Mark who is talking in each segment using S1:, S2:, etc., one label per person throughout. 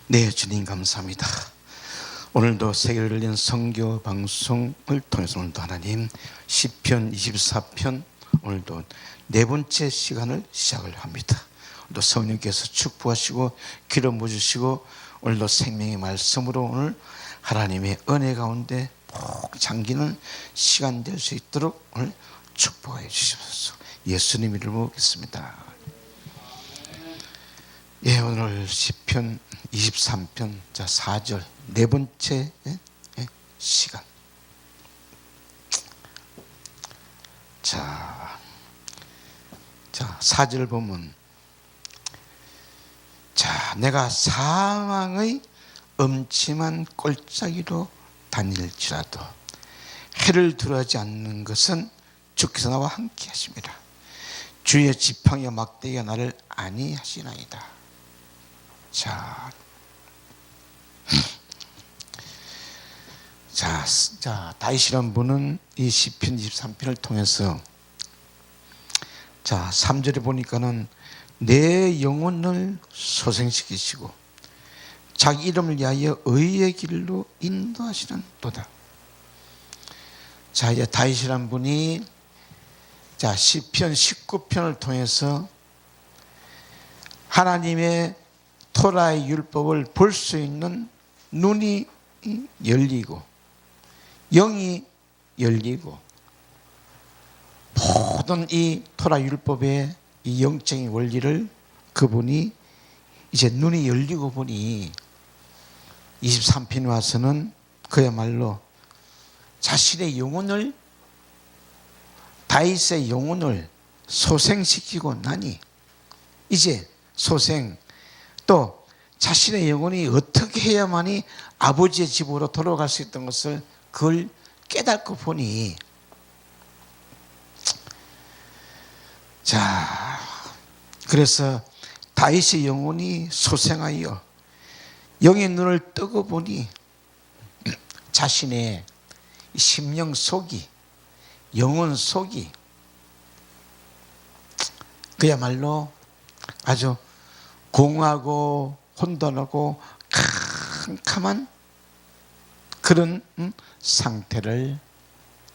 S1: 네, 주님 감사합니다. 오늘도 세계를 열린 선교 방송을 통해서 오늘도 하나님 시편 24편 오늘도 네 번째 시간을 시작을 합니다. 오늘도 성령께서 축복하시고 기름 부으시고 오늘도 생명의 말씀으로 오늘 하나님의 은혜 가운데 푹 잠기는 시간 될 수 있도록 오늘 축복해 주시옵소서. 예수님 이름으로 먹겠습니다. 예, 오늘 시편 23편 4절 네 번째 시간. 자 4절 보면, 내가 사망의 음침한 골짜기로 다닐지라도 해를 두려워하지 않는 것은 주께서 나와 함께 하십니다. 주의 지팡이와 막대기가 나를 안위하시나이다. 다윗이라는 분은 이 시편 23편을 통해서 3절에 보니까는 내 영혼을 소생시키시고 자기 이름을 위하여 의의 길로 인도하시는 도다. 이제 다윗이라는 분이 시편 19편을 통해서 하나님의 토라의 율법을 볼 수 있는 눈이 열리고 영이 열리고 모든 이 토라 율법의 이 영적인 원리를 그분이 이제 눈이 열리고 보니 23편에 와서는 그야말로 자신의 영혼을, 다윗의 영혼을 소생시키고 나니 이제 소생, 또 자신의 영혼이 어떻게 해야만이 아버지의 집으로 돌아갈 수 있던 것을 그걸 깨닫고 보니, 그래서 다윗의 영혼이 소생하여 영의 눈을 뜨고 보니 자신의 심령 속이, 영혼 속이 그야말로 아주 공하고 혼돈하고 캄캄한 그런 상태를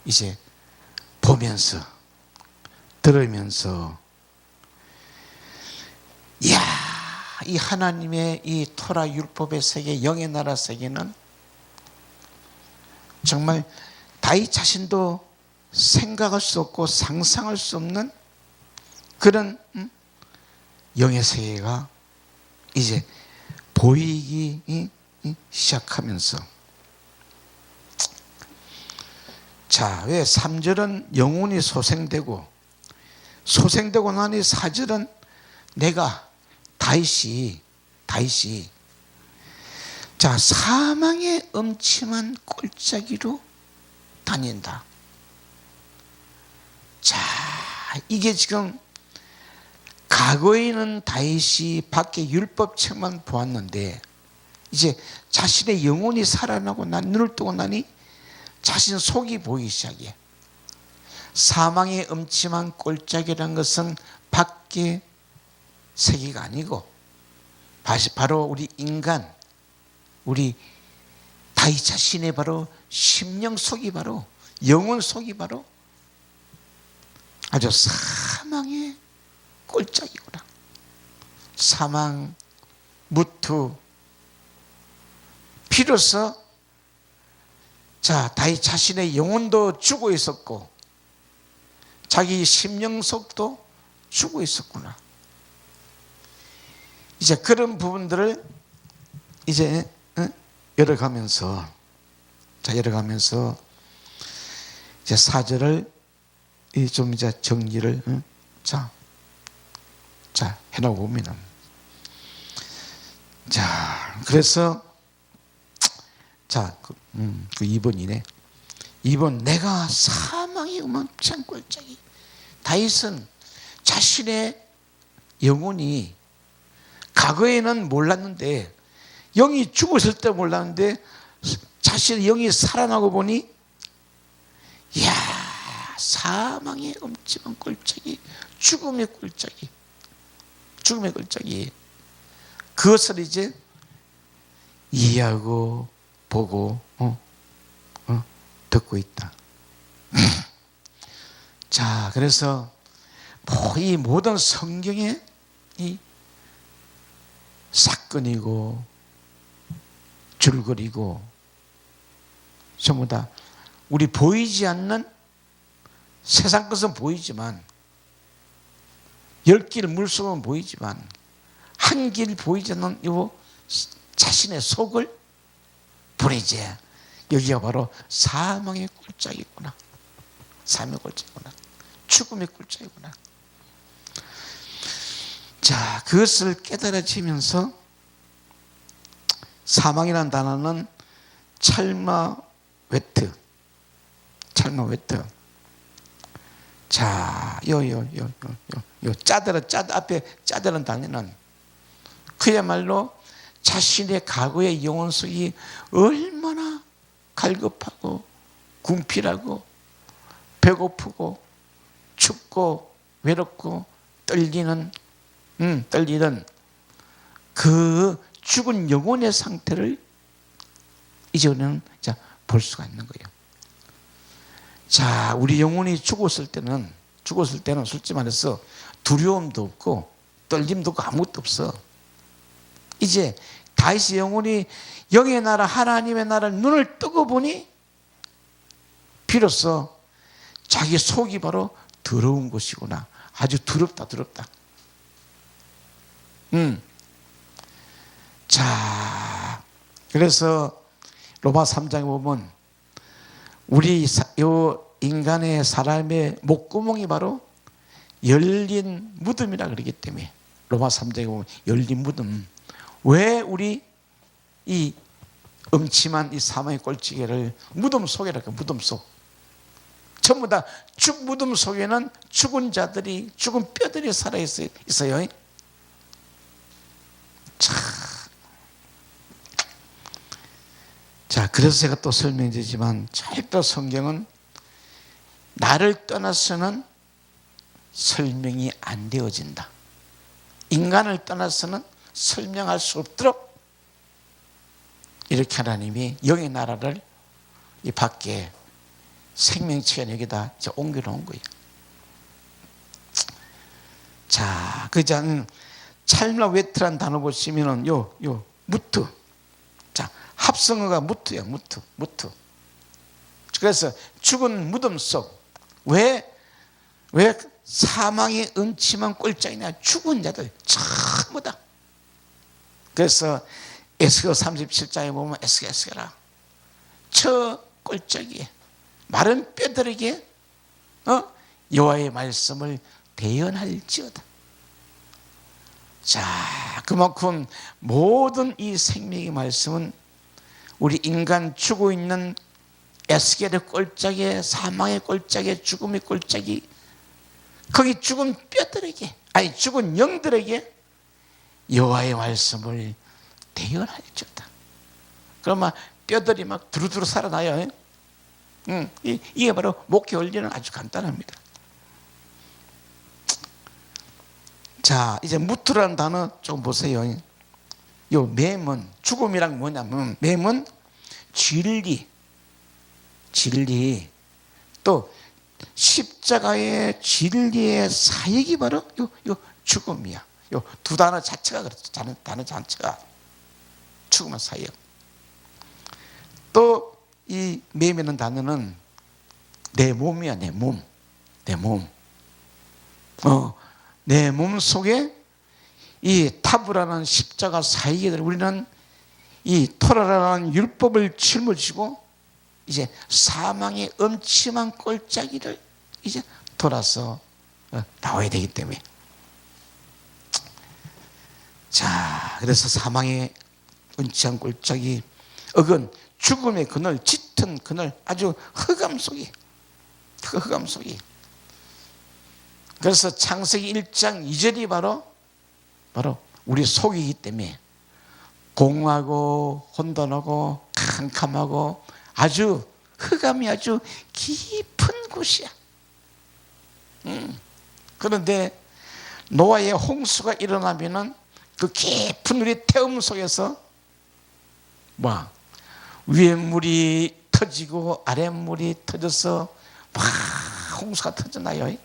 S1: 이제 보면서 들으면서, 이 하나님의 이 토라 율법의 세계, 영의 나라 세계는 정말 다윗 자신도 생각할 수 없고 상상할 수 없는 그런 영의 세계가 이제 보이기 시작하면서, 왜 3절은 영혼이 소생되고 나니 4절은 내가 다윗이 사망의 음침한 골짜기로 다닌다. 이게 지금 과거에는 다윗이 밖에 율법책만 보았는데 이제 자신의 영혼이 살아나고 눈을 뜨고 나니 자신 속이 보이기 시작해. 사망의 음침한 골짜기라는 것은 밖의 세계가 아니고 바로 우리 인간, 우리 다윗 자신의 바로 심령 속이, 바로 영혼 속이 바로 아주 사망의 골짜기구나. 사망, 무투. 비로소 다윗 자신의 영혼도 죽어 있었고 자기 심령 속도 죽어 있었구나. 이제 그런 부분들을 이제 열어가면서 이제 4절을 좀 이제 정리를 해나고 보면은, 그래서 그 2번이네. 2번, 내가 사망의 음침한 골짜기. 다윗은 자신의 영혼이 과거에는 몰랐는데, 영이 죽었을 때 몰랐는데 자신의 영이 살아나고 보니 사망의 음침한 골짜기, 죽음의 골짜기, 그것을 이제 이해하고 보고 듣고 있다. 자, 그래서 이 모든 성경의 이 사건이고 줄거리고 전부 다 우리 보이지 않는 세상 것은 보이지만, 10길 물속은 보이지만 한 길 보이지 않는 이 자신의 속을 버리지. 여기가 바로 사망의 꼴짝이구나. 사망의 꼴짝이구나. 죽음의 꼴짝이구나. 자, 그것을 깨달아지면서 사망이라는 단어는 찰마웨트. 자, 앞에 짜들은 단어는 그야말로 자신의 과거의 영혼 속이 얼마나 갈급하고 궁핍하고 배고프고 춥고 외롭고 떨리는 그 죽은 영혼의 상태를 이제 우리는 볼 수가 있는 거예요. 자, 우리 영혼이 죽었을 때는 솔직히 말해서 두려움도 없고 떨림도 없고 아무것도 없어. 이제 다윗의 영혼이 영의 나라 하나님의 나라를 눈을 뜨고 보니 비로소 자기 속이 바로 더러운 것이구나. 아주 두렵다. 자, 그래서 로마 3장에 보면 우리 인간의 사람의 목구멍이 바로 열린 무덤이라 그러기 때문에 로마 3장에 보면 열린 무덤. 왜 우리 이 음침한 이 사망의 꼴찌개를 무덤 속이랄까? 무덤 속. 전부 다 무덤 속에는 죽은 자들이, 죽은 뼈들이 살아있어요. 자, 그래서 제가 또 설명드리지만 절대 성경은 나를 떠나서는 설명이 안 되어진다. 인간을 떠나서는 설명할 수 없도록 이렇게 하나님이 영의 나라를 이 밖에 생명체가 여기다 옮겨놓은 거예요. 자, 그장 찰마웨트란 단어 보시면은 무트. 자, 합성어가 무트야, 무트. 그래서 죽은 무덤 속. 왜 사망의 음침한 꼴짝이냐? 죽은 자들 전부 다. 그래서 에스겔 37장에 보면 에스겔아, 저 꼴짝이에 마른 뼈들에게 여호와의 말씀을 대언할지어다. 자, 그만큼 모든 이 생명의 말씀은 우리 인간 죽어 있는 에스겔의 꼴짝에, 사망의 꼴짝에, 죽음의 꼴짝이, 거기 죽은 뼈들에게, 죽은 영들에게 여호와의 말씀을 대언할지어다. 그러면 뼈들이 막 두루두루 살아나요. 이게 바로 목회 원리는 아주 간단합니다. 자, 이제 무트라는 단어 좀 보세요. 요 맴은, 죽음이란 뭐냐면 맴은 진리, 또 십자가의 진리의 사역이 바로 요 죽음이야. 요 두 단어 자체가 그렇죠. 단어 자체가 죽음의 사역. 또 이 맴이라는 단어는 내 몸이야, 내 몸. 내 몸 속에 이 타부라는 십자가 사역에 우리는 이 토라라는 율법을 짊어지고 이제 사망의 음침한 꼴짜기를 이제 돌아서 나와야 되기 때문에. 자, 그래서 사망의 음침한 꼴짜기, 죽음의 그늘, 짙은 그늘, 아주 흑암 속이. 그래서 창세기 1장 2절이 바로 우리 속이기 때문에 공하고 혼돈하고 캄캄하고 아주 흑암이 아주 깊은 곳이야. 그런데 노아의 홍수가 일어나면은 그 깊은 우리 태움 속에서 뭐 위에 물이 터지고 아래 물이 터져서 막 홍수가 터졌나요?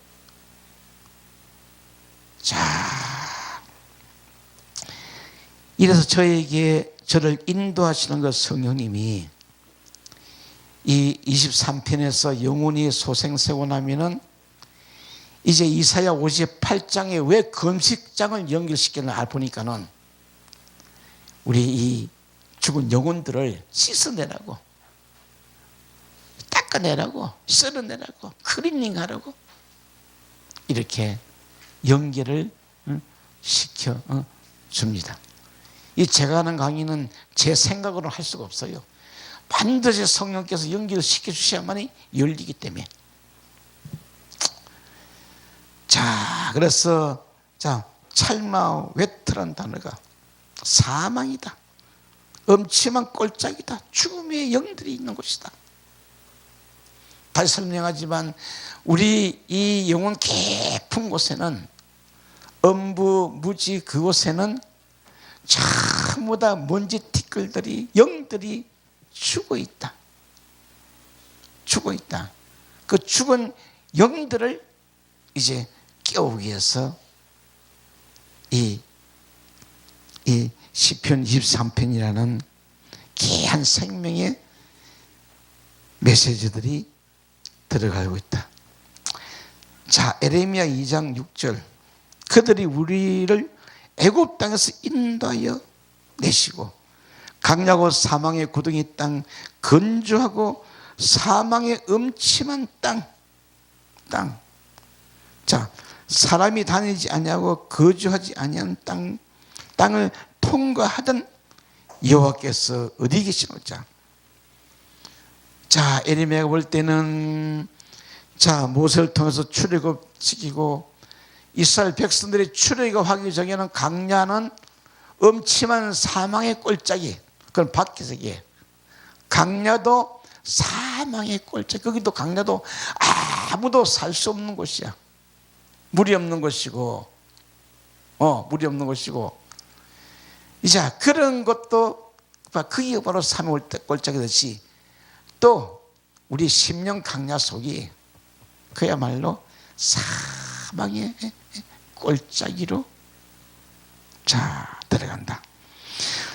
S1: 자, 이래서 저를 인도하시는 그 성령님이 이 23편에서 영혼이 소생세고 나면은 이제 이사야 58장에 왜 금식장을 연결시켰나 보니까는 우리 이 죽은 영혼들을 씻어내라고, 닦아내라고, 썰어내라고, 클리닝하라고 이렇게 연결을 시켜 줍니다. 이 제가 하는 강의는 제 생각으로 할 수가 없어요. 반드시 성령께서 연결을 시켜주셔야만이 열리기 때문에. 자, 그래서 찰마 웨트란 단어가 사망이다, 엄침한 꼴짝이다, 죽음의 영들이 있는 곳이다. 다시 설명하지만 우리 이 영혼 깊은 곳에는, 엄부 무지 그곳에는 전부 다 먼지 티끌들이, 영들이 죽어있다. 죽어있다. 그 죽은 영들을 이제 깨우기 위해서 이 시편 23편이라는 귀한 생명의 메시지들이 들어가고 있다. 자, 에레미야 2장 6절. 그들이 우리를 애굽 땅에서 인도하여 내시고 강야고 사망의 구덩이 땅, 건조하고 사망의 음침한 땅. 자, 사람이 다니지 아니하고 거주하지 아니한 땅을 통과하던 여호와께서 어디 계시노자. 자, 에레미야가 볼 때는 모세를 통해서 출애굽시키고 이스라엘 백성들이 출애굽하기 전에는 강야는 음침한 사망의 꼴짝이, 그건 밖에서 이게 강야도 사망의 꼴짝, 거기도 강야도 아무도 살 수 없는 곳이야. 물이 없는 것이고, 물이 없는 것이고, 이제 그런 것도 그게 바로 사망의 꼴짝이듯이 또 우리 심령 강야 속이 그야말로 사망의 꼴짝이로 들어간다.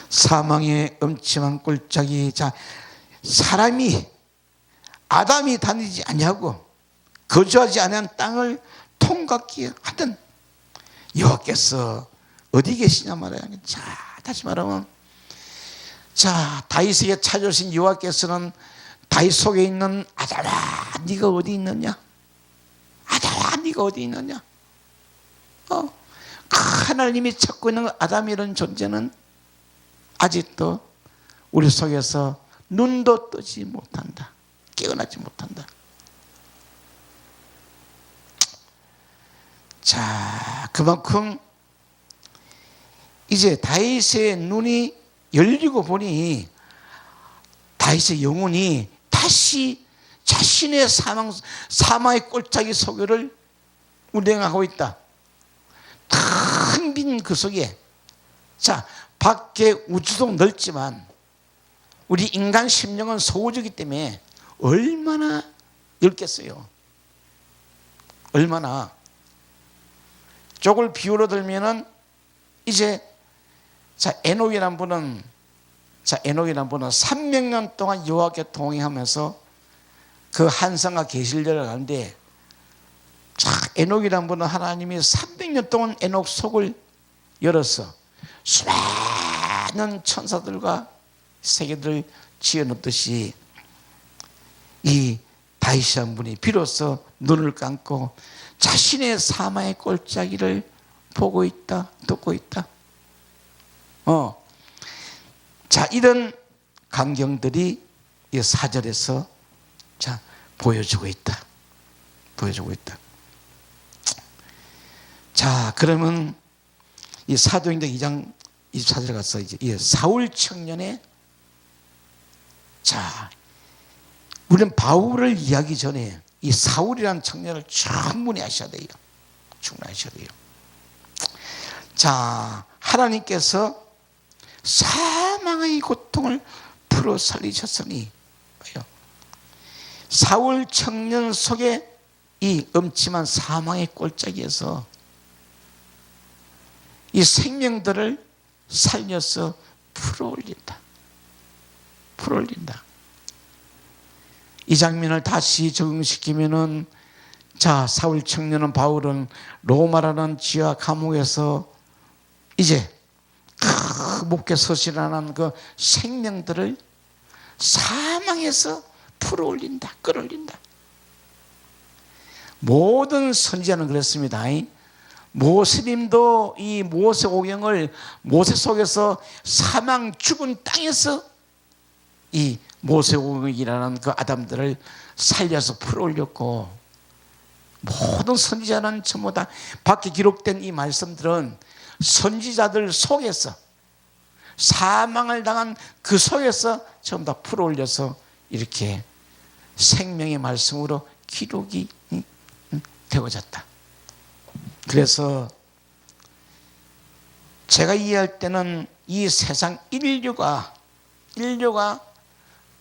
S1: 사망의 음침한 꼴짝이. 사람이, 아담이 다니지 아니하고 거주하지 않은 땅을 통과하기 하던 여호와께서 어디 계시냐 말이야. 다시 말하면 다윗에게 찾아오신 여호와께서는 다윗 속에 있는 아담아, 네가 어디 있느냐? 아담아, 네가 어디 있느냐? 하나님이 찾고 있는 아담이라는 존재는 아직도 우리 속에서 눈도 뜨지 못한다. 깨어나지 못한다. 자, 그만큼 이제 다윗의 눈이 열리고 보니 다윗의 영혼이 다시 자신의 사망의 꼴짝이 속을 운행하고 있다. 텅 빈 그 속에, 밖에 우주도 넓지만 우리 인간 심령은 소우주기 때문에 얼마나 넓겠어요. 얼마나. 쪽을 비유로 들면은 이제 에녹이라는 분은 300년 동안 여호와께 동행하면서 그 한성과 계시를 가는데, 에녹이라는 분은 하나님이 300년 동안 에녹 속을 열어서 수많은 천사들과 세계들을 지어놓듯이 이 다윗이라는 분이 비로소 눈을 감고 자신의 사망의 꼴짜기를 보고 있다, 듣고 있다. 이런 광경들이 이 4절에서 보여주고 있다. 보여주고 있다. 그러면 이 사도행전 2장 24절에 가서 이제 이 사울 청년의, 우리는 바울을 이해하기 전에 이 사울이라는 청년을 충분히 아셔야 돼요. 충분히 아셔야 돼요. 하나님께서 사망의 고통을 풀어 살리셨으니 사울 청년 속에 이 음침한 사망의 골짜기에서 이 생명들을 살려서 풀어올린다. 풀어올린다. 이 장면을 다시 적용시키면은, 자, 사울 청년은 바울은 로마라는 지하 감옥에서 이제 목에 서실하는 그 생명들을 사망에서 풀어올린다, 끌어올린다. 모든 선지자는 그랬습니다. 모세님도 이 모세오경을 모세 속에서 사망 죽은 땅에서 이 모세오경이라는 그 아담들을 살려서 풀어올렸고, 모든 선지자는 전부 다 밖에 기록된 이 말씀들은 선지자들 속에서 사망을 당한 그 속에서 전부 다 풀어올려서 이렇게 생명의 말씀으로 기록이 되어졌다. 그래서 제가 이해할 때는 이 세상 인류가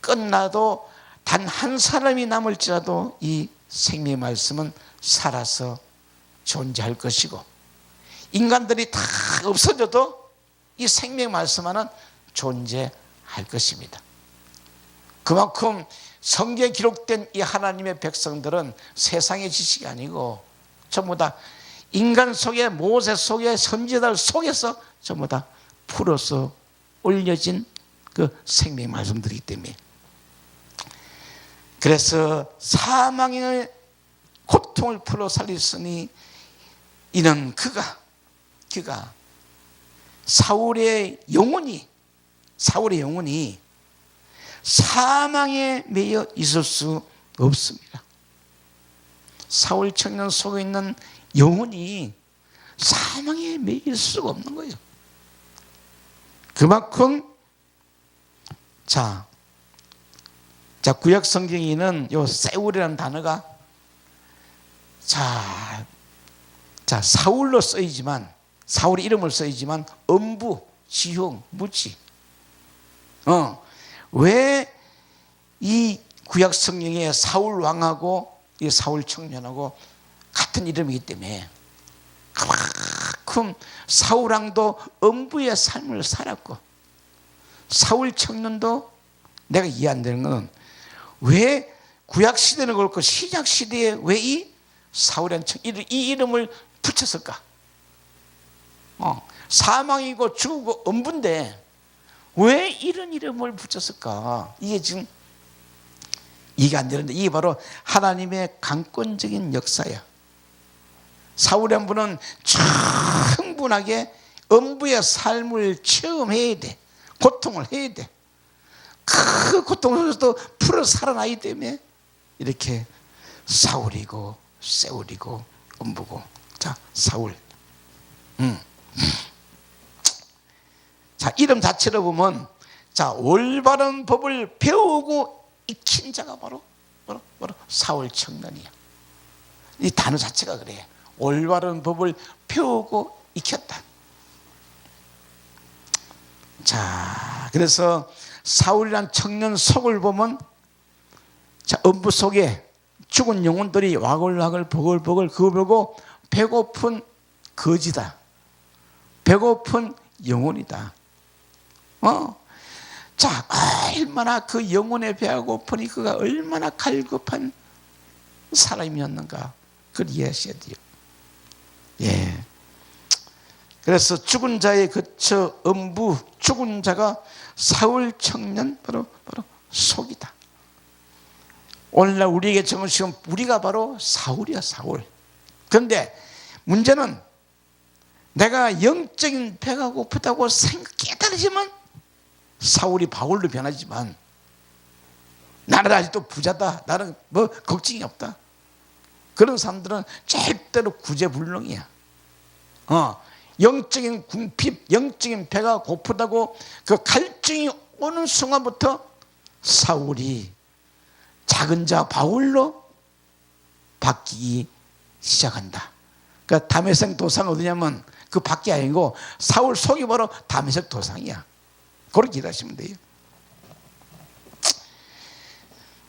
S1: 끝나도 단 한 사람이 남을지라도 이 생명의 말씀은 살아서 존재할 것이고, 인간들이 다 없어져도 이 생명의 말씀 하나는 존재할 것입니다. 그만큼 성경에 기록된 이 하나님의 백성들은 세상의 지식이 아니고 전부 다 인간 속에, 모세 속에, 선지자들 속에서 전부 다 풀어서 올려진 그 생명의 말씀들이기 때문에, 그래서 사망의 고통을 풀어 살렸으니 이는 그가 사울의 영혼이 사망에 매여 있을 수 없습니다. 사울 청년 속에 있는 영혼이 사망에 매일 수가 없는 거예요. 그만큼 자 구약 성경에는 요 세울이라는 단어가 자 사울로 쓰이지만, 사울의 이름을 쓰이지만 음부, 지흉, 무지. 왜 이 구약 성경에 사울 왕하고 이 사울 청년하고 같은 이름이기 때문에, 그만큼 사울 왕도 음부의 삶을 살았고, 사울 청년도 내가 이해 안 되는 건, 왜 구약 시대는 그렇고 신약 시대에 왜 이 사울이라는 이 이름을 붙였을까? 사망이고 죽고 음부인데 왜 이런 이름을 붙였을까? 이게 지금 이해가 안 되는데, 이게 바로 하나님의 강권적인 역사야. 사울이라는 분은 충분하게 음부의 삶을 체험해야 돼. 고통을 해야 돼. 그 고통을 또 풀어 살아나기 때문에 이렇게 사울이고 세울이고 음부고. 자, 사울. 자, 이름 자체로 보면, 자, 올바른 법을 배우고 익힌 자가 바로 사울 청년이야. 이 단어 자체가 그래. 올바른 법을 배우고 익혔다. 자, 그래서 사울이란 청년 속을 보면, 자, 음부 속에 죽은 영혼들이 와글와글 버글버글 그거 보고 배고픈 거지다. 배고픈 영혼이다. 자, 얼마나 그 영혼의 배가 고프니 그가 얼마나 갈급한 사람이었는가, 그걸 이해하셔야 돼요. 예. 그래서 죽은 자의 그처 음부, 죽은 자가 사울 청년 바로 속이다. 오늘날 우리에게 적으시면 우리가 바로 사울이야, 사울. 그런데 문제는 내가 영적인 배가 고프다고 깨달으시면 사울이 바울로 변하지만, 나는 아직도 부자다, 나는 뭐 걱정이 없다, 그런 사람들은 절대로 구제불능이야. 영적인 궁핍, 영적인 배가 고프다고 그 갈증이 오는 순간부터 사울이 작은 자 바울로 바뀌기 시작한다. 그러니까 다메섹 도상 어디냐면 그 밖이 아니고 사울 속이 바로 다메섹 도상이야. 그렇게 일하시면 돼요.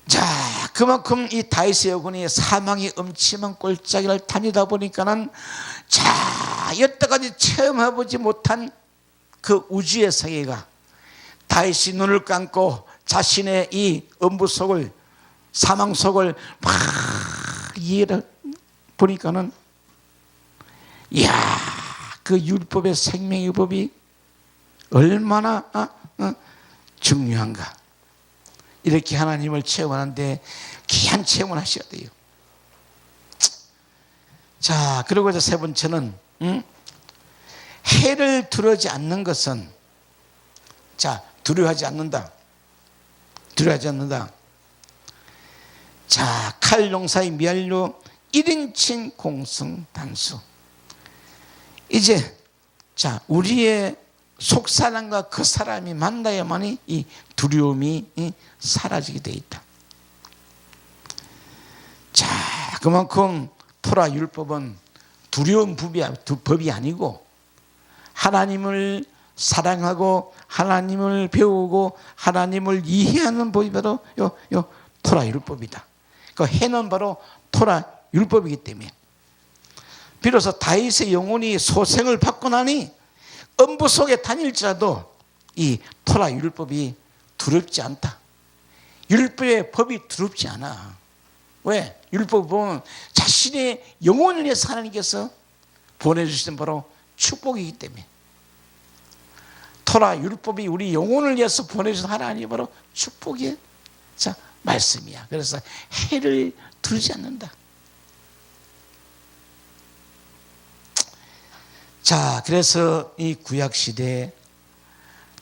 S1: 자, 그만큼 이 다윗의 여군이 사망의 음침한 골짜기를 다니다 보니까는, 자, 여태까지 체험해보지 못한 그 우주의 세계가, 다윗이 눈을 감고 자신의 이 음부 속을, 사망 속을 막 이해를 보니까는, 이야, 그 율법의 생명의 법이 얼마나 중요한가. 이렇게 하나님을 체험하는데 귀한 체험을 하셔야 돼요. 자, 그리고 이제 세 번째는, 해를 두려워하지 않는 것은, 자, 두려워하지 않는다. 두려워하지 않는다. 자, 칼 농사의 미알로 1인칭 공성 단수. 이제, 자, 우리의 속사람과 그 사람이 만나야만이 이 두려움이 사라지게 돼 있다. 자, 그만큼 토라 율법은 두려운 법이 아니고, 하나님을 사랑하고 하나님을 배우고 하나님을 이해하는 법이 바로 요 토라 율법이다. 그 해는 바로 토라 율법이기 때문에, 비로소 다윗의 영혼이 소생을 받고 나니 음부 속에 다닐지라도 이 토라 율법이 두렵지 않다. 율법의 법이 두렵지 않아. 왜? 율법을 보면 자신의 영혼을 위해서 하나님께서 보내주신 바로 축복이기 때문에, 토라 율법이 우리 영혼을 위해서 보내주신 하나님이 바로 축복의, 자, 말씀이야. 그래서 해를 두르지 않는다. 자, 그래서 이 구약시대에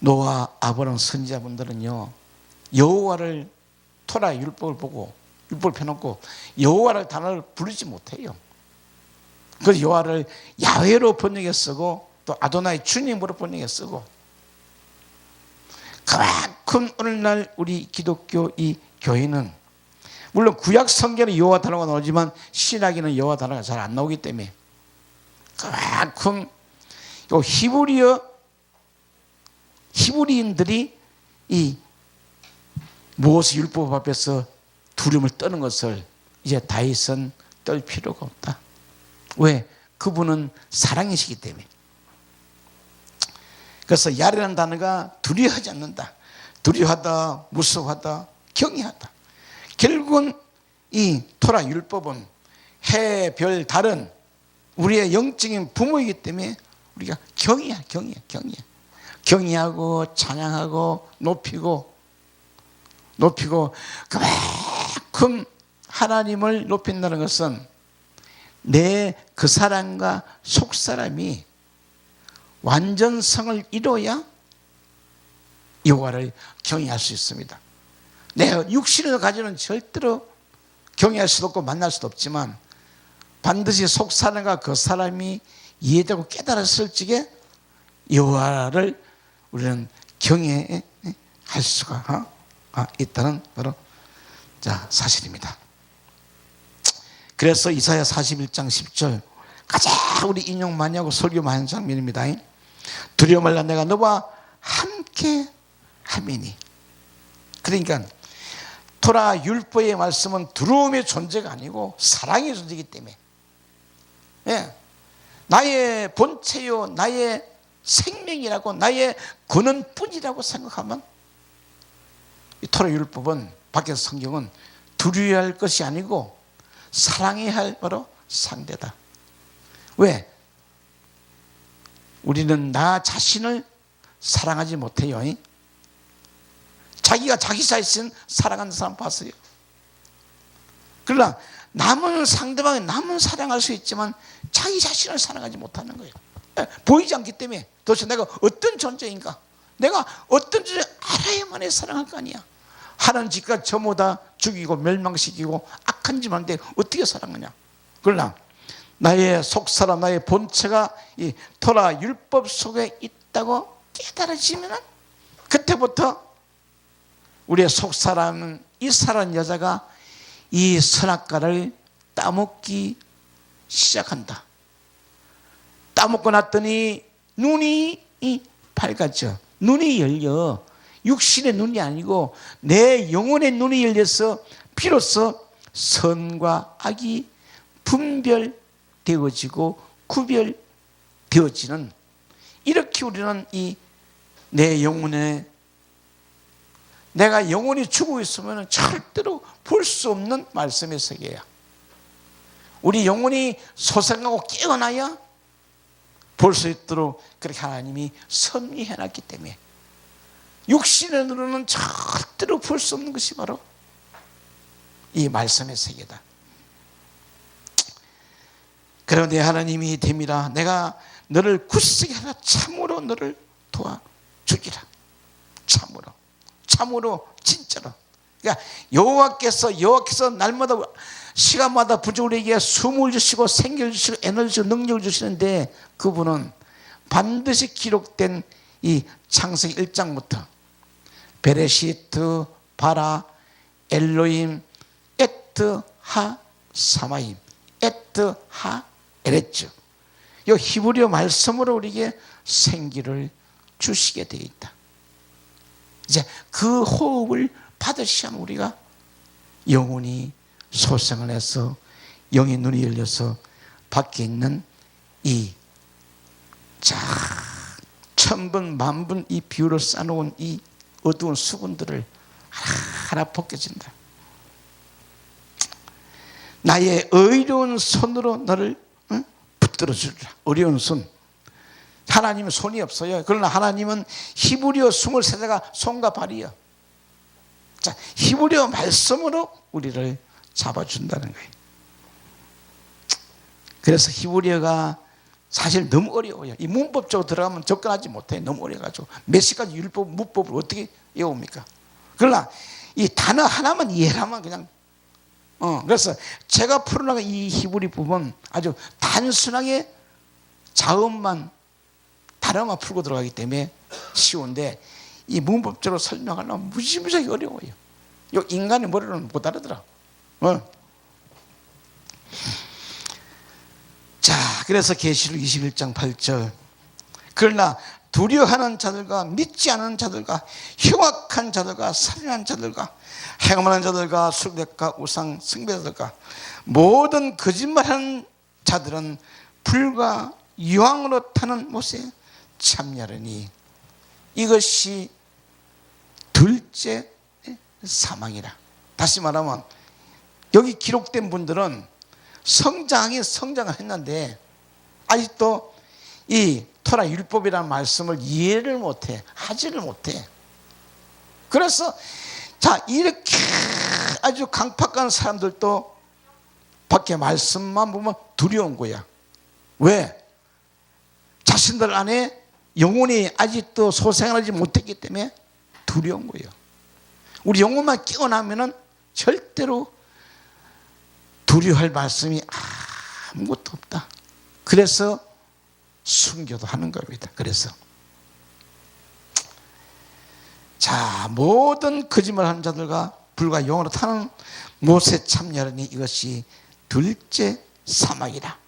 S1: 노아, 아브람 선지자분들은요, 여호와를, 토라 율법을 보고, 율법을 펴놓고 여호와를 단어를 부르지 못해요. 그래서 여호와를 야훼로 번역해 쓰고, 또 아도나이 주님으로 번역해 쓰고, 그만큼 오늘날 우리 기독교 이 교회는, 물론 구약 성경에 여호와 단어가 나오지만 신약에는 여호와 단어가 잘 안 나오기 때문에, 그만큼 요 히브리인들이 이 모세 율법 앞에서 두려움을 떠는 것을 이제 다윗은 떨 필요가 없다. 왜? 그분은 사랑이시기 때문에. 그래서 야레라는 단어가 두려워하지 않는다. 두려워하다, 무서워하다, 경외하다. 결국은 이 토라 율법은 해, 별, 달은 우리의 영적인 부모이기 때문에 우리가 경외하고 찬양하고 높이고 그만큼 하나님을 높인다는 것은 내 그 사람과 속사람이 완전성을 이뤄야 여호와를 경외할 수 있습니다. 내 육신을 가지고는 절대로 경외할 수도 없고 만날 수도 없지만, 반드시 속사람과 그 사람이 이해되고 깨달았을 적에 여호와를 우리는 경외할 수가 있다는 바로 사실입니다. 그래서 이사야 41장 10절 가장 우리 인용 많이 하고 설교 많이 하는 장면입니다. 두려워 말라, 내가 너와 함께 함이니. 그러니까 토라 율법의 말씀은 두려움의 존재가 아니고 사랑의 존재이기 때문에, 예, 나의 본체요, 나의 생명이라고, 나의 근원뿐이라고 생각하면 이 토라 율법은, 밖에서 성경은 두려워할 것이 아니고 사랑해야 할 바로 상대다. 왜? 우리는 나 자신을 사랑하지 못해요. 자기가 자기 자신 사랑하는 사람 봤어요. 그러나 남은 상대방이 남은 사랑할 수 있지만 자기 자신을 사랑하지 못하는 거예요. 보이지 않기 때문에 도대체 내가 어떤 존재인가, 내가 어떤 존재 알아야만 해 사랑할 거 아니야. 하는 짓과 전부 다 죽이고 멸망시키고 악한 짓 하는데 어떻게 사랑하냐. 그러나 나의 속사람, 나의 본체가 이 토라 율법 속에 있다고 깨달아지면 그때부터 우리의 속사람은, 이 사람 여자가 이 선악과를 따먹기 시작한다. 따먹고 났더니 눈이 밝아져. 눈이 열려. 육신의 눈이 아니고 내 영혼의 눈이 열려서 비로소 선과 악이 분별되어지고 구별되어지는, 이렇게 우리는 이 내 영혼에, 내가 영혼이 죽어 있으면 절대로 볼 수 없는 말씀의 세계야. 우리 영혼이 소생하고 깨어나야 볼 수 있도록 그렇게 하나님이 섭리해놨기 때문에 육신의 눈으로는 절대로 볼 수 없는 것이 바로 이 말씀의 세계다. 그런데 하나님이 됨이라 내가 너를 굳세게 하라. 참으로 너를 도와주리라. 참으로 진짜로. 그러니까 여호와께서 날마다 시간마다 부족에게 숨을 주시고 생기를 주시고 에너지 주시고 능력을 주시는데, 그분은 반드시 기록된 이 창세기 1장부터 베레시트 바라 엘로임 에트 하 사마임 에트 하 에레츠, 이 히브리어 말씀으로 우리에게 생기를 주시게 되어 있다. 이제 그 호흡을 받으시면 우리가 영혼이 소생을 해서 영의 눈이 열려서 밖에 있는 이 천분 만분 이 비율을 쌓아놓은 이 어두운 수분들을 하나하나 벗겨진다. 나의 의로운 손으로 너를 붙들어 주리라. 어려운 손. 하나님은 손이 없어요. 그러나 하나님은 히브리어 23자가 손과 발이요. 자, 히브리어 말씀으로 우리를 잡아준다는 거예요. 그래서 히브리어가 사실 너무 어려워요. 이 문법적으로 들어가면 접근하지 못해요. 너무 어려워가지고 몇 시까지 율법, 문법을 어떻게 외웁니까? 그러나 이 단어 하나만 이해하면 그냥 그래서 제가 풀어나간 이 히브리 부분 아주 단순하게 자음만 단어만 풀고 들어가기 때문에 쉬운데, 이 문법적으로 설명하려면 무지무지하게 어려워요. 이 인간의 머리로는 못 알아들어. 자, 그래서 계시록 21장 8절 그러나 두려워하는 자들과 믿지 않는 자들과 흉악한 자들과 살인한 자들과 행음하는 자들과 술객과 우상 숭배자들과 모든 거짓말하는 자들은 불과 유황으로 타는 못에 참여하리니 이것이 둘째 사망이라. 다시 말하면 여기 기록된 분들은 성장을 했는데 아직도 이 토라 율법이라는 말씀을 이해를 못해, 하지를 못해. 그래서 자, 이렇게 아주 강팍한 사람들도 밖에 말씀만 보면 두려운 거야. 왜? 자신들 안에 영혼이 아직도 소생하지 못했기 때문에 두려운 거예요. 우리 영혼만 깨어나면은 절대로 두려워할 말씀이 아무것도 없다. 그래서 순교도 하는 겁니다. 그래서 자, 모든 거짓말하는 자들과 불과 영으로 타는 못에 참여하니 이것이 둘째 사망이라.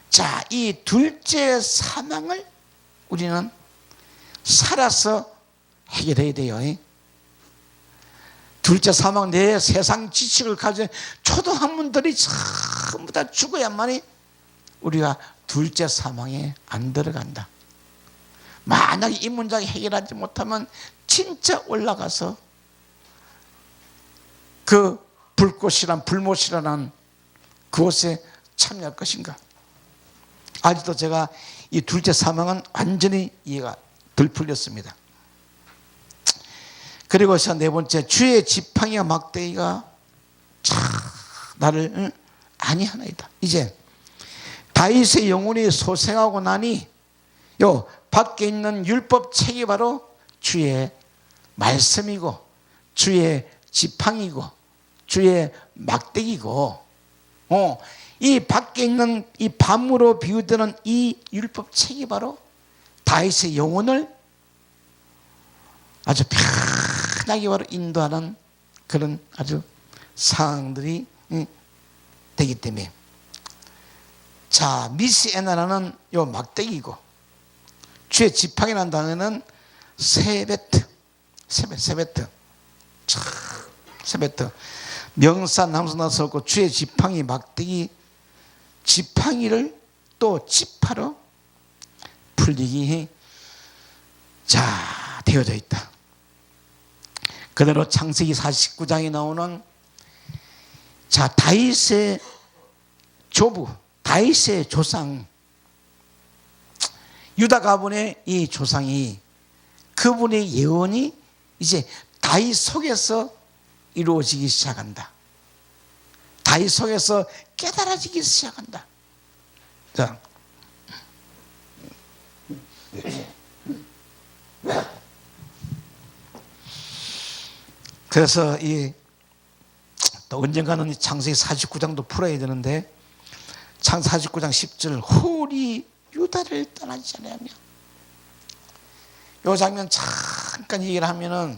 S1: 자, 이 둘째 사망을 우리는 살아서 해결해야 돼요. 둘째 사망, 내 세상 지식을 가진 초등학문들이 전부 다 죽어야만이 우리가 둘째 사망에 안 들어간다. 만약에 이 문장을 해결하지 못하면 진짜 올라가서 그 불못이라는 그곳에 참여할 것인가. 아직도 제가 이 둘째 사망은 완전히 이해가 덜 풀렸습니다. 그리고 네 번째, 주의 지팡이와 막대기가 나를 아니하나이다. 이제 다윗의 영혼이 소생하고 나니 요 밖에 있는 율법 책이 바로 주의 말씀이고 주의 지팡이고 주의 막대기고, 이 밖에 있는 이 밤으로 비유되는 이 율법 책이 바로 다윗의 영혼을 아주 편하게 바로 인도하는 그런 아주 상황들이 되기 때문에, 자, 미시에나라는 요 막대기고 주의 지팡이라는 단어는 세베트, 세베트, 참 세베트. 명사 남수나 썼고 주의 지팡이 막대기, 지팡이를 또 지파로 풀리기 자 되어져 있다. 그대로 창세기 49장에 나오는 자 다윗의 조부, 다윗의 조상, 유다 가문의 이 조상이, 그분의 예언이 이제 다윗 속에서 이루어지기 시작한다. 다윗 속에서 깨달아지기 시작한다. 자, 그래서 또 언젠가는 창세기 49장도 풀어야 되는데, 창세기 49장 10절 홀이 유다를 떠나지 않으며, 이 장면 잠깐 얘기를 하면은,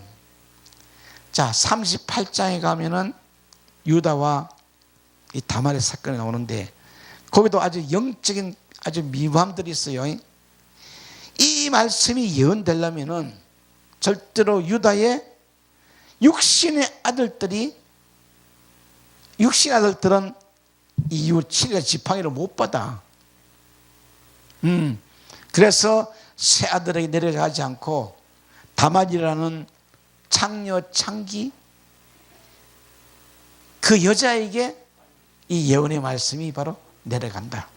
S1: 자 38장에 가면은 유다와 이 다말의 사건이 나오는데, 거기도 아주 영적인 아주 미묘함들이 있어요. 이 말씀이 예언되려면은 절대로 유다의 육신의 아들들은 이후 7의 지팡이를 못 받아. 그래서 새 아들에게 내려가지 않고 다말이라는 창녀 창기, 그 여자에게 이 예언의 말씀이 바로 내려간다.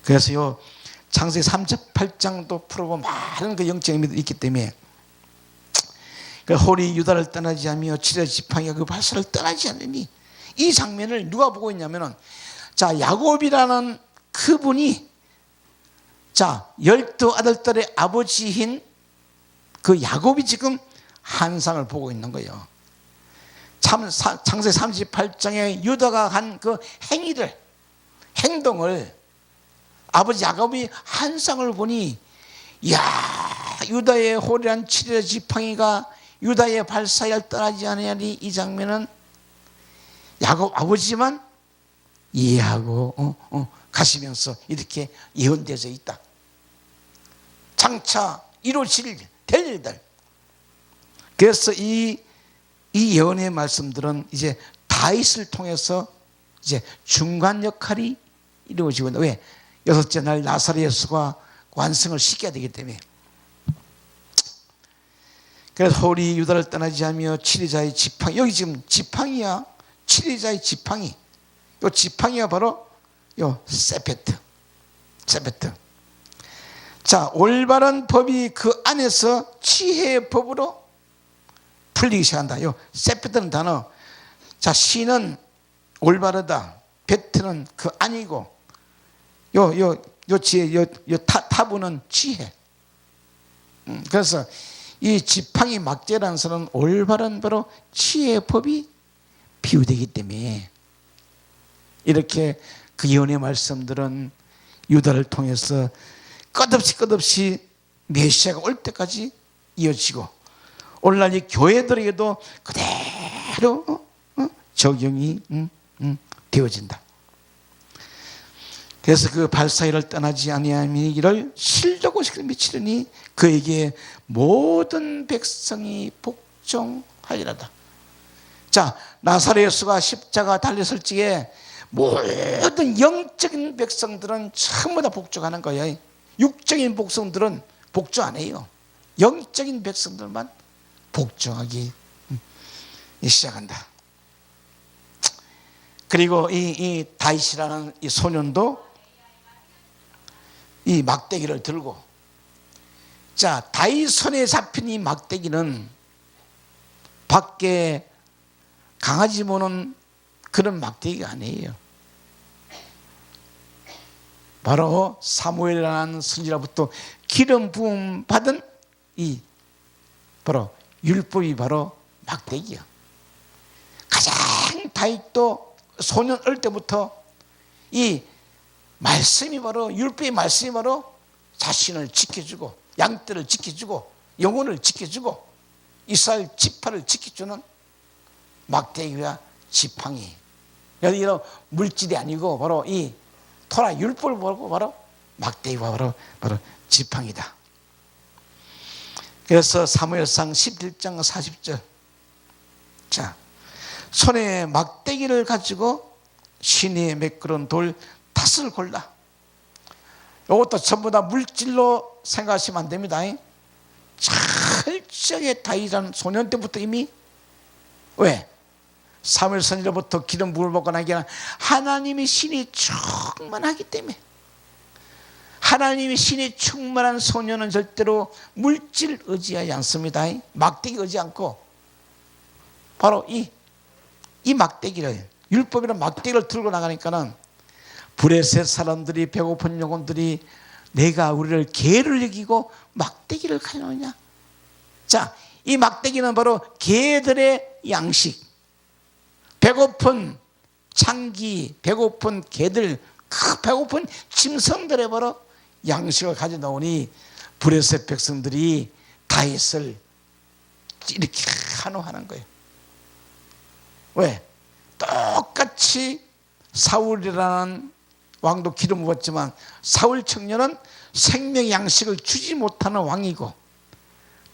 S1: 그래서 요 창세기 38장도 풀어보면 많은 그 영적인 의미도 있기 때문에, 그 홀이 유다를 떠나지 않으며 7의 지팡이가 그 발사를 떠나지 않으니, 이 장면을 누가 보고 있냐면은, 자 야곱이라는 그분이 자 12 아들들의 아버지인 그 야곱이 지금 환상을 보고 있는 거예요. 창세기 38장에 유다가 한 그 행동을 아버지 야곱이 환상을 보니, 이야, 유다의 홀이란 7의 지팡이가 유다의 발사를 떠나지 않으니, 이 장면은 야곱 아버지만 이해하고 가시면서 이렇게 예언되어져 있다. 장차 이루어질 될 일들. 그래서 이 예언의 말씀들은 이제 다윗을 통해서 이제 중간 역할이 이루어지고 있다. 왜? 6째 날 나사렛 예수가 완성을 시켜야 되기 때문에. 그래서 홀이 유다를 떠나지 않으며 7의자의 지팡이, 여기 지금 지팡이야. 7의자의 지팡이. 이 지팡이가 바로 요 세페트. 자, 올바른 법이 그 안에서 지혜의 법으로 풀리기 시작한다. 요 세페트는 단어. 자, 시는 올바르다. 베트는 그 안이고, 요 지혜, 타부는 지혜. 그래서 이 지팡이 막대라는 것은 올바른 바로 지혜의 법이 비유되기 때문에, 이렇게 그 예언의 말씀들은 유다를 통해서 끝없이 메시아가 올 때까지 이어지고, 오늘날 이 교회들에게도 그대로 적용이 되어진다. 그래서 그 발사일을 떠나지 아니하미를 실족고식을 미치려니 그에게 모든 백성이 복종하리라다. 자, 나사렛 예수가 십자가 달렸을 적에 모든 영적인 백성들은 전부 다 복종하는 거예요. 육적인 백성들은 복종 안 해요. 영적인 백성들만 복종하기 시작한다. 그리고 이 다윗이라는 이 소년도 이 막대기를 들고, 자 다윗 손에 잡힌 이 막대기는 밖에 강아지 모는 그런 막대기가 아니에요. 바로 사무엘이라는 선지자부터 기름 부음 받은 이 바로 율법이 바로 막대기야. 가장 다윗도 소년 어릴 때부터 이 말씀이 바로, 율법의 말씀이 바로 자신을 지켜주고 양떼를 지켜주고 영혼을 지켜주고 이스라엘 지파를 지켜주는 막대기와 지팡이. 이런 물질이 아니고 바로 이 토라 율법을 보고 바로 막대기와 바로 지팡이다. 그래서 사무엘상 11장 40절. 자, 손에 막대기를 가지고 신이 매끄러운 돌 5을 골라. 이것도 전부 다 물질로 생각하시면 안 됩니다. 철저하게 다윗은 소년 때부터 이미 왜? 사무엘 선지자부터 기름 부을 먹고 나기 전에 하나님이 신이 충만하기 때문에, 하나님이 신이 충만한 소년은 절대로 물질 의지하지 않습니다. 막대기 의지 않고 바로 이 막대기를, 율법이라는 막대기를 들고 나가니까는 브레셋 사람들이, 배고픈 영혼들이 내가 우리를 개를 여기고 막대기를 가져오냐. 자, 이 막대기는 바로 개들의 양식, 배고픈 창기, 배고픈 개들, 배고픈 짐승들의 바로 양식을 가져 나오니 브레셋 백성들이 다윗을 이렇게 환호하는 거예요. 왜? 똑같이 사울이라는 왕도 기름 부었지만 사울 청년은 생명의 양식을 주지 못하는 왕이고,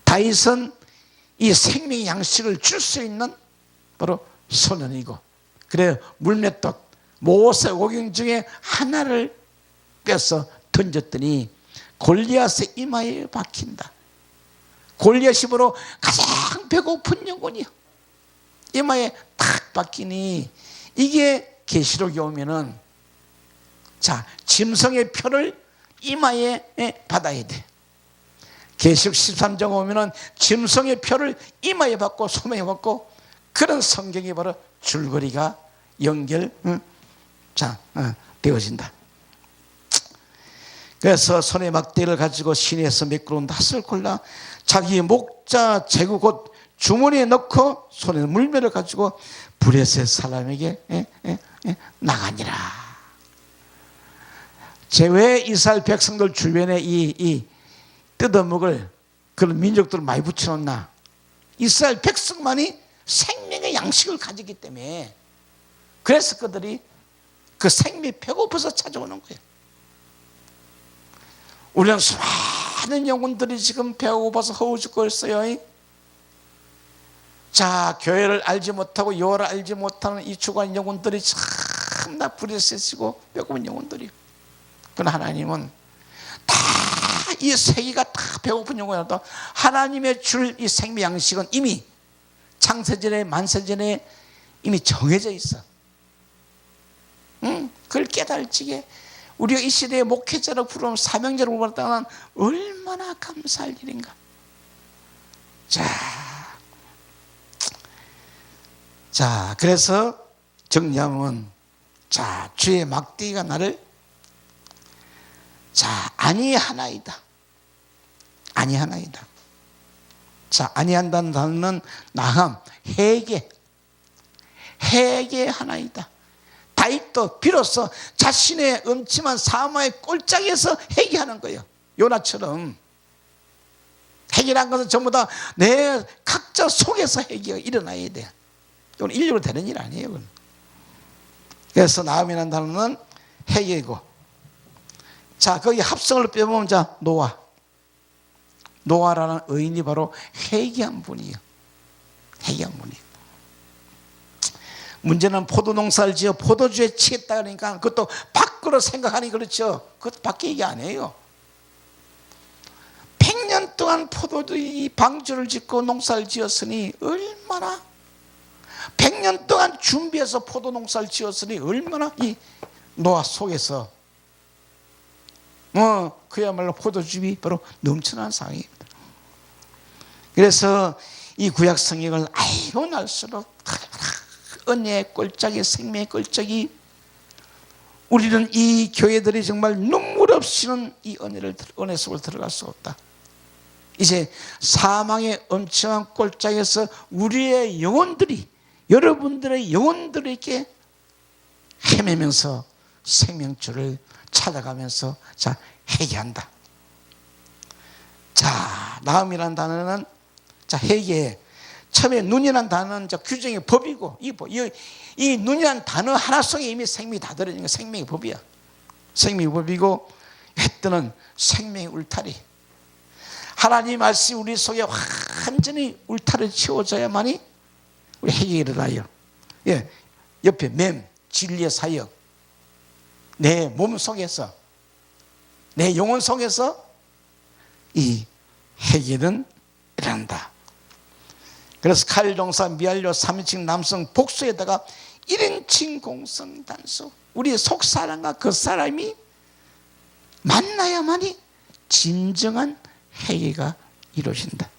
S1: 다윗은 이 생명의 양식을 줄 수 있는 바로 소년이고, 그래 물맷돌 모세 오경 중에 하나를 빼서 던졌더니 골리앗의 이마에 박힌다. 골리앗이 바로 가장 배고픈 영혼이요, 이마에 탁 박히니 이게 계시록에 오면은, 자, 짐승의 표를 이마에 받아야 돼. 계시록 13장 오면은 짐승의 표를 이마에 받고 소매에 받고, 그런 성경이 바로 줄거리가 되어진다. 그래서 손에 막대기를 가지고 시내에서 매끄러운 낫을 골라 자기 목자 제구 곧 주머니에 넣고 손에 물매를 가지고 브레셋 사람에게 나가니라. 왜 이스라엘 백성들 주변에 이 뜯어먹을 그런 민족들을 많이 붙여놓나? 이스라엘 백성만이 생명의 양식을 가지기 때문에, 그래서 그들이 그 생명이 배고파서 찾아오는 거예요. 우리는 수많은 영혼들이 지금 배고파서 허우 죽고 있어요. 자, 교회를 알지 못하고 여호와를 알지 못하는 이 주관 영혼들이 참나 브레셋이고 배고픈 영혼들이요. 그러나 하나님은 다 이 세계가 다 배고픈 영혼이라도 하나님의 줄 이 생명 양식은 이미 창세전에 만세전에 이미 정해져 있어. 그걸 깨달지게 우리가 이 시대에 목회자로 부르면, 사명자로 부르면 얼마나 감사할 일인가. 자, 그래서 정리하면, 자, 주의 막대기가 나를, 자, 아니하나이다. 아니하나이다. 자, 아니한다는 단어는 나함, 회개하나이다. 다윗도 비로소 자신의 음침한 사마의 꼴짝에서 회개하는 거예요. 요나처럼. 회개란 것은 전부 다 내 각자 속에서 회개가 일어나야 돼. 이건 인류로 되는 일 아니에요. 이건. 그래서 나음이라는 단어는 회개이고, 자, 거기 합성을 빼보면, 자, 노아라는 의인이 바로 회개한 분이에요. 회개한 분이에요. 문제는 포도 농사를 지어 포도주에 치겠다 그러니까 그것도 밖으로 생각하니 그렇죠. 그것도 밖에 얘기 안 해요. 100년 동안 포도주 이 방주를 짓고 농사를 지었으니 얼마나, 100년 동안 준비해서 포도 농사를 지었으니 얼마나 이 노아 속에서 그야말로 포도즙이 바로 넘쳐난 상황입니다. 그래서 이 구약 성경을 알고 날수록 은혜의 꼴짝이, 생명의 꼴짝이, 우리는 이 교회들이 정말 눈물 없이는 이 은혜 속을 들어갈 수 없다. 이제 사망의 엄청난 꼴짝에서 우리의 영혼들이, 여러분들의 영혼들에게 헤매면서 생명줄을 찾아가면서, 자, 회개한다. 자, 나음이라는 단어는, 자, 회개. 처음에 눈이라는 단어는 규정의 법이고, 이 눈이라는 단어 하나 속에 이미 생명이 다 들어있는 거, 생명의 법이야. 생명의 법이고, 햇뜨는 생명의 울타리. 하나님 말씀이 우리 속에 완전히 울타를 치워져야만이 우리 회개가 일어나요. 예, 옆에 맴, 진리의 사역, 내 몸 속에서, 내 영혼 속에서 이 회개는 일어난다. 그래서 칼종사 미알료 3인칭 남성 복수에다가 1인칭 공성 단수, 우리 속사람과 겉사람이 만나야만이 진정한 회개가 이루어진다.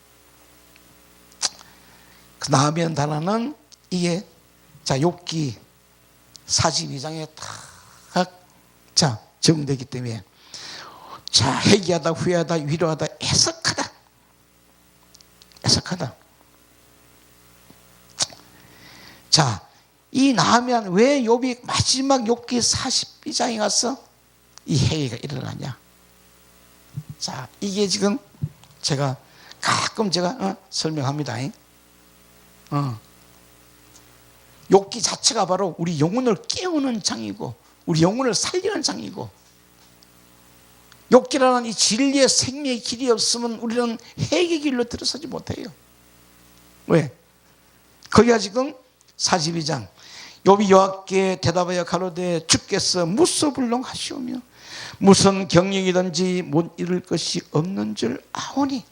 S1: 그 다음에 단어는 이게 자 욥기 42장에 딱 자 적용되기 때문에 자 회개하다 후회하다 위로하다 애석하다. 애석하다. 자, 이 나하면 왜 욥이 마지막 욥기 42장에 가서 이 회개가 일어나냐? 자, 이게 지금 제가 가끔 설명합니다. 욥기 자체가 바로 우리 영혼을 깨우는 장이고 우리 영혼을 살리는 장이고, 욥기라는 이 진리의 생명의 길이 없으면 우리는 회개 길로 들어서지 못해요. 왜? 거기가 지금 42장 욥이 여호와께 대답하여 가로되 주께서 무소불능하시오며 무슨 경영이든지 못 이룰 것이 없는 줄 아오니,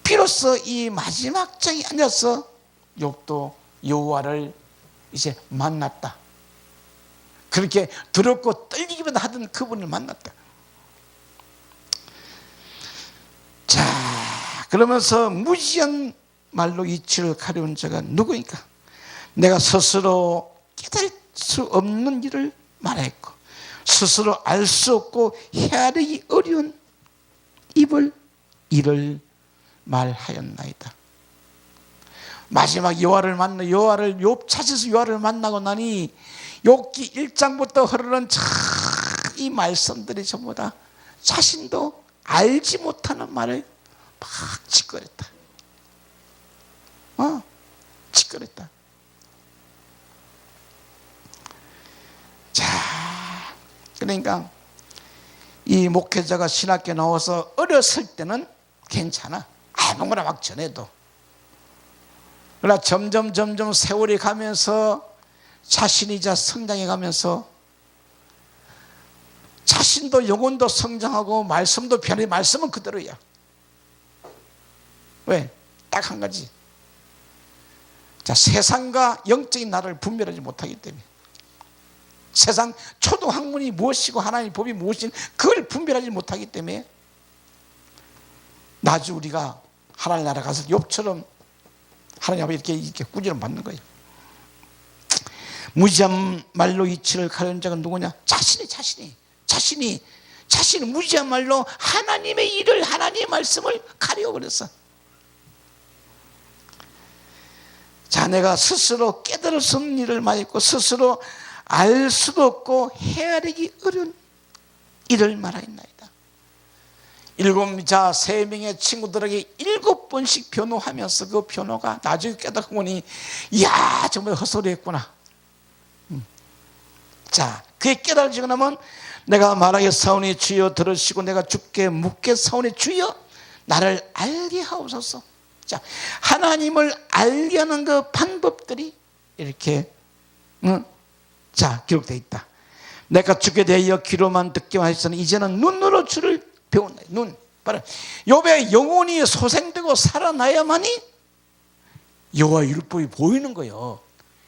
S1: 비로소 이 마지막 장에 앉아서 욥도 여호와를 이제 만났다. 그렇게 두렵고 떨리기만 하던 그분을 만났다. 자, 그러면서 무지한 말로 이치를 가려운 자가 누구인가? 내가 스스로 깨달을 수 없는 일을 말했고 스스로 알 수 없고 헤아리기 어려운 일을 말하였나이다. 마지막 여호와를 만나 욥 찾아서 여호와를 만나고 나니 욥기 1장부터 흐르는 이 말씀들이 전부 다 자신도 알지 못하는 말을 막 짓거렸다. 짓거렸다. 자, 그러니까 이 목회자가 신학교에 나와서 어렸을 때는 괜찮아. 아무거나 막 전해도. 그러나 점점 세월이 가면서 자신이 이제 성장해 가면서 자신도 영혼도 성장하고 말씀도 변해. 말씀은 그대로야. 왜? 딱 한 가지. 자, 세상과 영적인 나를 분별하지 못하기 때문에, 세상 초등학문이 무엇이고 하나님의 법이 무엇인지 그걸 분별하지 못하기 때문에 나중에 우리가 하나님 나라 가서 욥처럼 하나님 앞에 이렇게 꾸지람 받는 거예요. 무지한 말로 이치를 가려는 자가 누구냐? 자신이 무지한 말로 하나님의 일을, 하나님의 말씀을 가려버렸어. 자, 내가 스스로 깨달을 수 없는 일을 말했고 스스로 알 수도 없고 헤아리기 어려운 일을 말하였나이다. 3명의 친구들에게 7번씩 변호하면서 그 변호가 나중에 깨닫고 보니 이야 정말 헛소리했구나. 자, 그게 깨달아지고 나면 내가 말하겠사오니 주여 들으시고 내가 주께 묻겠사오니 주여 나를 알게 하옵소서. 자, 하나님을 알게 하는 그 방법들이 이렇게 자 기록되어 있다. 내가 주께 대하여 귀로만 듣기만 하였으니 이제는 눈으로 주를 배운다. 눈, 바로 욥의 영혼이 소생되고 살아나야만이 여호와 율법이 보이는 거예요.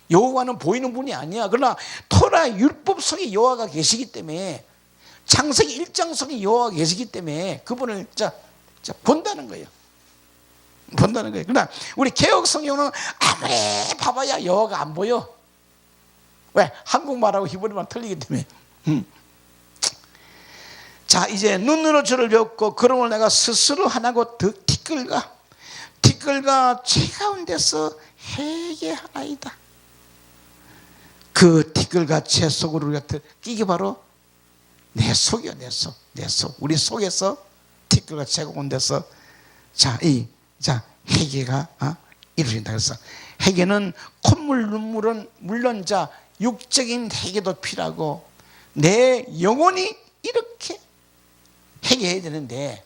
S1: 여호와는 보이는 분이 아니야. 그러나 토라 율법 속에 여호와가 계시기 때문에, 창세기 1장 속에 여호와가 계시기 때문에 그분을 본다는 거예요. 본다는 거예요. 그러나 우리 개혁 성경은 아무리 봐봐야 여호와가 안 보여. 왜? 한국말하고 히브리말 틀리기 때문에. 자, 이제 눈으로 주를 배웠고 그러므로 내가 스스로 하나고 티끌과 제 가운데서 회개하나이다. 그 티끌과 제 속으로 우리가 이게 바로 내 속이요. 내 속. 우리 속에서 티끌과 제 가운데서 회개가 이루어진다. 그래서 회개는 콧물 눈물은 물론 육적인 회개도 필요하고 내 영혼이 이렇게 회개해야 되는데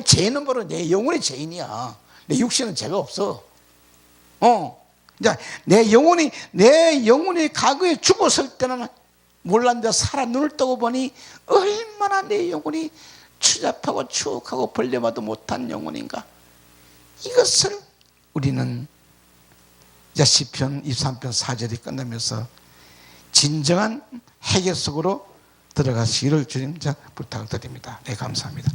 S1: 죄는 바로 내 영혼의 죄인이야. 내 육신은 죄가 없어. 이제 내 영혼이 과거에 죽었을 때는 몰랐는데 살아 눈을 뜨고 보니 얼마나 내 영혼이 추잡하고 추억하고 벌레마도 못한 영혼인가. 이것을 우리는 이제 시편 23편 4절이 끝나면서 진정한 해결 속으로 들어가시기를 주님 부탁드립니다. 네, 감사합니다.